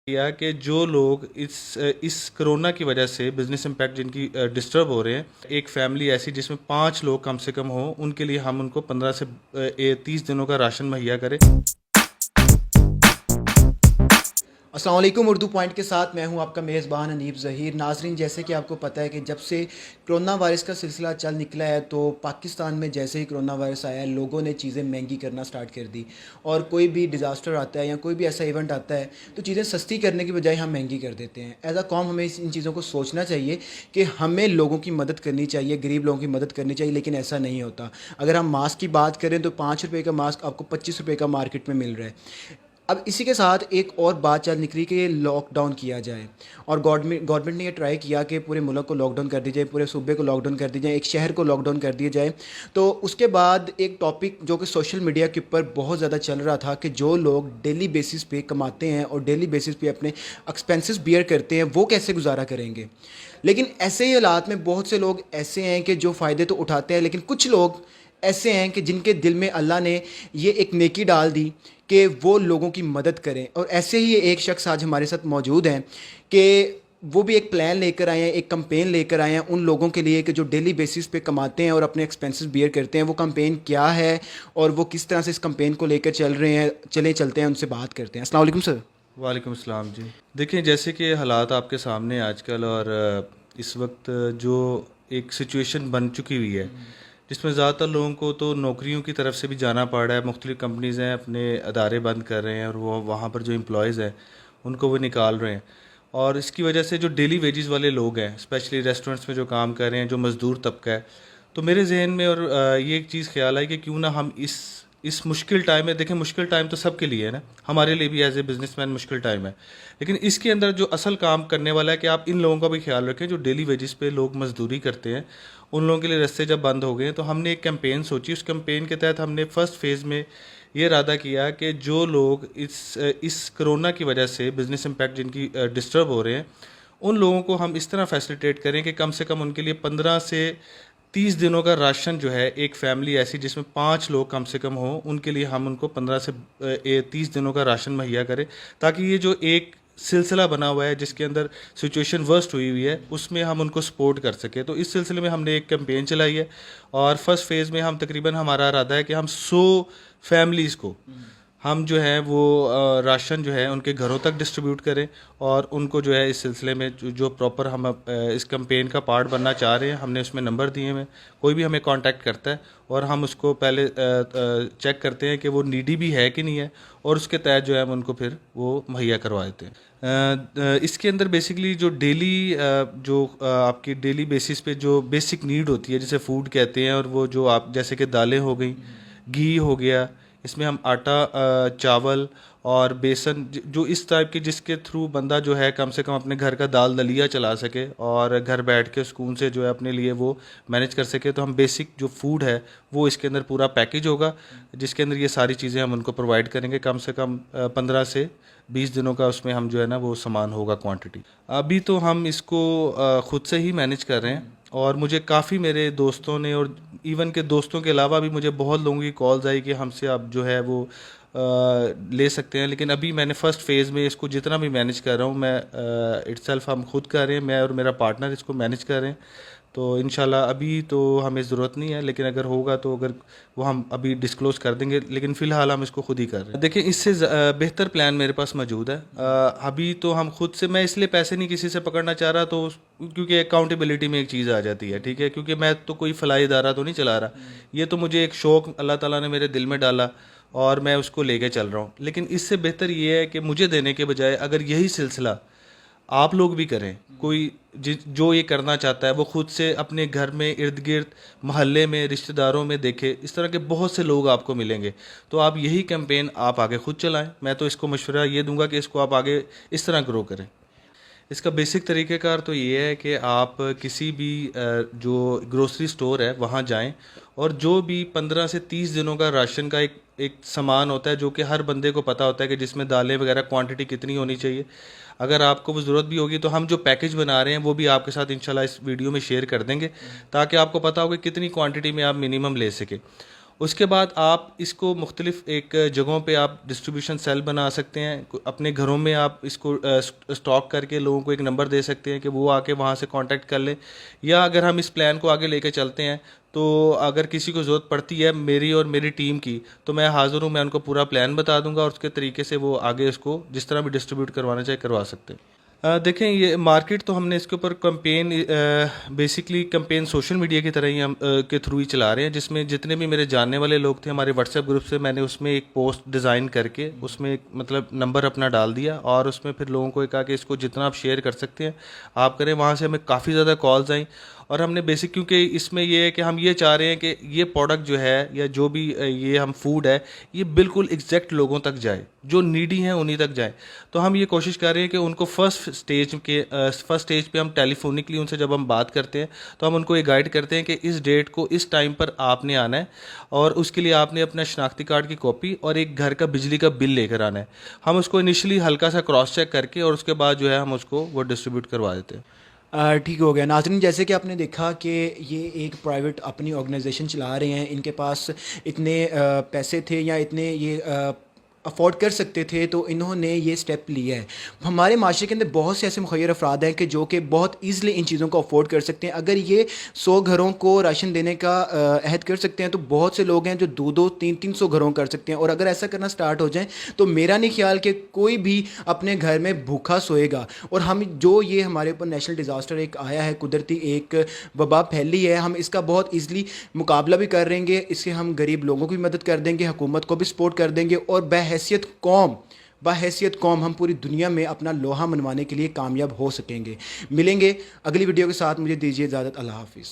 किया कि जो लोग इस कोरोना की वजह से बिजनेस इम्पैक्ट जिनकी डिस्टर्ब हो रहे हैं, एक फैमिली ऐसी जिसमें 5 लोग कम से कम हो, उनके लिए हम उनको 15 से 30 दिनों का राशन मुहैया करें। अस्सलाम वालेकुम। उर्दू पॉइंट के साथ मैं हूं आपका मेज़बान हनीफ ज़हीर। नाजरीन, जैसे कि आपको पता है कि जब से कोरोना वायरस का सिलसिला चल निकला है तो पाकिस्तान में जैसे ही कोरोना वायरस आया, लोगों ने चीज़ें महंगी करना स्टार्ट कर दी। और कोई भी डिज़ास्टर आता है या कोई भी ऐसा इवेंट आता है तो चीज़ें सस्ती करने की बजाय हम महंगी कर देते हैं। एज अ कॉम हमें इन चीज़ों को सोचना चाहिए कि हमें लोगों की मदद करनी चाहिए, गरीब लोगों की मदद करनी चाहिए, लेकिन ऐसा नहीं होता। अगर हम मास्क की बात करें तो 5 रुपये का मास्क आपको 25 रुपये का मार्केट में मिल रहा है। अब इसी के साथ एक और बात चल निकली कि लॉकडाउन किया जाए, और गवर्नमेंट ने ये ट्राई किया कि पूरे मुल्क को लॉकडाउन कर दिया जाए, पूरे सूबे को लॉकडाउन कर दिया जाए, एक शहर को लॉकडाउन कर दिया जाए। तो उसके बाद एक टॉपिक जो कि सोशल मीडिया के ऊपर बहुत ज़्यादा चल रहा था कि जो लोग डेली बेसिस पे कमाते हैं और डेली बेसिस पे अपने एक्सपेंसेस बियर करते हैं, वो कैसे गुजारा करेंगे। लेकिन ऐसे ही हालात में बहुत से लोग ऐसे हैं कि जो फ़ायदे तो उठाते हैं, लेकिन कुछ लोग ऐसे हैं कि जिनके दिल में अल्लाह ने ये एक नेकी डाल दी कि वो लोगों की मदद करें। और ऐसे ही एक शख्स आज हमारे साथ मौजूद हैं कि वो भी एक प्लान लेकर आए हैं, एक कंपेन लेकर आए हैं उन लोगों के लिए कि जो डेली बेसिस पे कमाते हैं और अपने एक्सपेंसेस बियर करते हैं। वो कंपेन क्या है और वो किस तरह से इस कंपेन को लेकर चल रहे हैं, चलते हैं, उनसे बात करते हैं। अस्सलाम वालेकुम सर। वालेकुम अस्सलाम जी। देखिए, जैसे कि हालात आपके सामने आजकल और इस वक्त जो एक सिचुएशन बन चुकी हुई है, जिसमें ज़्यादातर लोगों को तो नौकरियों की तरफ से भी जाना पड़ रहा है। मुख्तलिफ़ कंपनीज़ हैं, अपने अदारे बंद कर रहे हैं और वो वहाँ पर जो एम्प्लॉयज़ हैं उनको वो निकाल रहे हैं। और इसकी वजह से जो डेली वेजेस वाले लोग हैं, स्पेशली रेस्टोरेंट्स में जो काम कर रहे हैं, जो मज़दूर तबका है, तो मेरे जहन में और ये एक चीज़ ख्याल आई कि क्यों ना हम इस मुश्किल टाइम में देखें। मुश्किल टाइम तो सबके लिए है ना, हमारे लिए भी एज ए बिजनेसमैन मुश्किल टाइम है, लेकिन इसके अंदर जो असल काम करने वाला है कि आप इन लोगों का भी ख्याल रखें जो डेली वेजेस पे लोग मजदूरी करते हैं। उन लोगों के लिए रास्ते जब बंद हो गए तो हमने एक कैंपेन सोची। उस कैंपेन के तहत हमने फर्स्ट फेज़ में ये इरादा किया कि जो लोग इस कोरोना की वजह से बिजनेस इम्पैक्ट जिनकी डिस्टर्ब हो रहे हैं, उन लोगों को हम इस तरह फैसिलिटेट करें कि कम से कम उनके लिए 15 से 30 दिनों का राशन जो है, एक फैमिली ऐसी जिसमें 5 लोग कम से कम हो, उनके लिए हम उनको 15 से 30 दिनों का राशन मुहैया करें, ताकि ये जो एक सिलसिला बना हुआ है जिसके अंदर सिचुएशन वर्स्ट हुई हुई है, उसमें हम उनको सपोर्ट कर सकें। तो इस सिलसिले में हमने एक कैंपेन चलाई है और फर्स्ट फेज़ में हम तकरीबन, हमारा इरादा है कि हम 100 फैमिलीज़ को हम जो है वो राशन जो है उनके घरों तक डिस्ट्रीब्यूट करें और उनको जो है इस सिलसिले में जो प्रॉपर हम इस कैंपेन का पार्ट बनना चाह रहे हैं, हमने उसमें नंबर दिए हैं। कोई भी हमें कांटेक्ट करता है और हम उसको पहले चेक करते हैं कि वो नीडी भी है कि नहीं है, और उसके तहत जो है हम उनको फिर वो मुहैया करवा देते हैं। इसके अंदर बेसिकली जो डेली जो आपकी डेली बेसिस पे जो बेसिक नीड होती है, जिसे फूड कहते हैं, और वो जो आप जैसे कि दालें हो गई, घी हो गया, इसमें हम आटा, चावल और बेसन, जो इस टाइप के जिसके थ्रू बंदा जो है कम से कम अपने घर का दाल दलिया चला सके और घर बैठ के सुकून से जो है अपने लिए वो मैनेज कर सके, तो हम बेसिक जो फूड है वो इसके अंदर पूरा पैकेज होगा, जिसके अंदर ये सारी चीज़ें हम उनको प्रोवाइड करेंगे। कम से कम 15 से 20 दिनों का उसमें हम जो है ना वो सामान होगा क्वांटिटी। अभी तो हम इसको ख़ुद से ही मैनेज कर रहे हैं, और मुझे काफ़ी मेरे दोस्तों ने और इवन के दोस्तों के अलावा भी मुझे बहुत लोगों की कॉल्स आई कि हमसे आप जो है वो ले सकते हैं। लेकिन अभी मैंने फ़र्स्ट फेज़ में इसको जितना भी मैनेज कर रहा हूँ मैं, इटसेल्फ हम खुद कर रहे हैं, मैं और मेरा पार्टनर इसको मैनेज कर रहे हैं। तो इंशाल्लाह अभी तो हमें ज़रूरत नहीं है, लेकिन अगर होगा तो अगर वो हम अभी डिस्क्लोज़ कर देंगे, लेकिन फ़िलहाल हम इसको खुद ही कर रहे हैं। देखिए, इससे बेहतर प्लान मेरे पास मौजूद है। अभी तो हम खुद से, मैं इसलिए पैसे नहीं किसी से पकड़ना चाह रहा, तो क्योंकि अकाउंटेबिलिटी में एक चीज़ आ जाती है, ठीक है, क्योंकि मैं तो कोई फलाई इदारा तो नहीं चला रहा। ये तो मुझे एक शौक़ अल्लाह ताला ने मेरे दिल में डाला और मैं उसको लेके चल रहा हूँ। लेकिन इससे बेहतर ये है कि मुझे देने के बजाय अगर यही सिलसिला आप लोग भी करें, कोई जो ये करना चाहता है वो खुद से अपने घर में, इर्द गिर्द, मोहल्ले में, रिश्तेदारों में देखे, इस तरह के बहुत से लोग आपको मिलेंगे। तो आप यही कैंपेन आप आगे खुद चलाएं। मैं तो इसको मशवरा ये दूंगा कि इसको आप आगे इस तरह ग्रो करें। इसका बेसिक तरीक़ेकार तो ये है कि आप किसी भी जो ग्रोसरी स्टोर है वहाँ जाएं, और जो भी 15 से 30 दिनों का राशन का एक सामान होता है जो कि हर बंदे को पता होता है कि जिसमें दालें वगैरह क्वांटिटी कितनी होनी चाहिए, अगर आपको वो ज़रूरत भी होगी तो हम जो पैकेज बना रहे हैं वो भी आपके साथ इंशाल्लाह इस वीडियो में शेयर कर देंगे, ताकि आपको पता हो कि कितनी क्वांटिटी में आप मिनिमम ले सके। उसके बाद आप इसको मुख्तलिफ एक जगहों पे आप डिस्ट्रीब्यूशन सेल बना सकते हैं। अपने घरों में आप इसको स्टॉक करके लोगों को एक नंबर दे सकते हैं कि वो आके वहाँ से कांटेक्ट कर लें। या अगर हम इस प्लान को आगे लेके चलते हैं तो अगर किसी को ज़रूरत पड़ती है मेरी और मेरी टीम की, तो मैं हाज़िर हूँ, मैं उनको पूरा प्लान बता दूंगा और उसके तरीके से वो आगे इसको जिस तरह भी डिस्ट्रीब्यूट करवाना चाहे करवा सकते हैं। देखें, ये मार्केट तो हमने इसके ऊपर campaign, basically campaign social media की तरह ही हम के थ्रू ही चला रहे हैं, जिसमें जितने भी मेरे जानने वाले लोग थे हमारे व्हाट्सएप ग्रुप से, मैंने उसमें एक पोस्ट डिज़ाइन करके उसमें एक मतलब नंबर अपना डाल दिया और उसमें फिर लोगों को कहा कि इसको जितना आप शेयर कर सकते हैं आप करें। वहाँ से हमें काफ़ी ज़्यादा कॉल्स आई और हमने बेसिक, क्योंकि इसमें ये है कि हम ये चाह रहे हैं कि ये प्रोडक्ट जो है या जो भी ये हम फूड है ये बिल्कुल एग्जैक्ट लोगों तक जाए, जो नीडी हैं उन्हीं तक जाए। तो हम ये कोशिश कर रहे हैं कि उनको फर्स्ट स्टेज पे हम टेलीफोनिकली उनसे जब हम बात करते हैं तो हम उनको ये गाइड करते हैं कि इस डेट को इस टाइम पर आपने आना है और उसके लिए आपने अपना शनाख्ती कार्ड की कॉपी और एक घर का बिजली का बिल लेकर आना है। हम उसको इनिशियली हल्का सा क्रॉस चेक करके और उसके बाद जो है हम उसको वो डिस्ट्रीब्यूट करवा देते हैं। ठीक हो गया। नाज़रीन, जैसे कि आपने देखा कि ये एक प्राइवेट अपनी ऑर्गेनाइजेशन चला रहे हैं, इनके पास इतने पैसे थे या इतने ये अफोर्ड कर सकते थे तो इन्होंने ये स्टेप लिया है। हमारे माशरे के अंदर बहुत से ऐसे मुखय्यर अफराद हैं कि जो कि बहुत ईज़िली इन चीज़ों को अफोर्ड कर सकते हैं। अगर ये 100 घरों को राशन देने का अहद कर सकते हैं तो बहुत से लोग हैं जो 2-2, 300 घरों कर सकते हैं। और अगर ऐसा करना स्टार्ट हो जाए तो मेरा नहीं ख्याल कि कोई भी अपने घर में भूखा सोएगा। और हम जो ये हमारे ऊपर नेशनल डिज़ास्टर एक आया है, कुदरती एक वबा फैली है, हम इसका बहुत ईज़िली मुकाबला भी कर लेंगे। इससे हम गरीब लोगों की भी मदद कर देंगे, हुकूमत को भी सपोर्ट कर देंगे और बहैसियत कौम हम पूरी दुनिया में अपना लोहा मनवाने के लिए कामयाब हो सकेंगे। मिलेंगे अगली वीडियो के साथ, मुझे दीजिए इजाज़त। अल्लाह हाफिज़।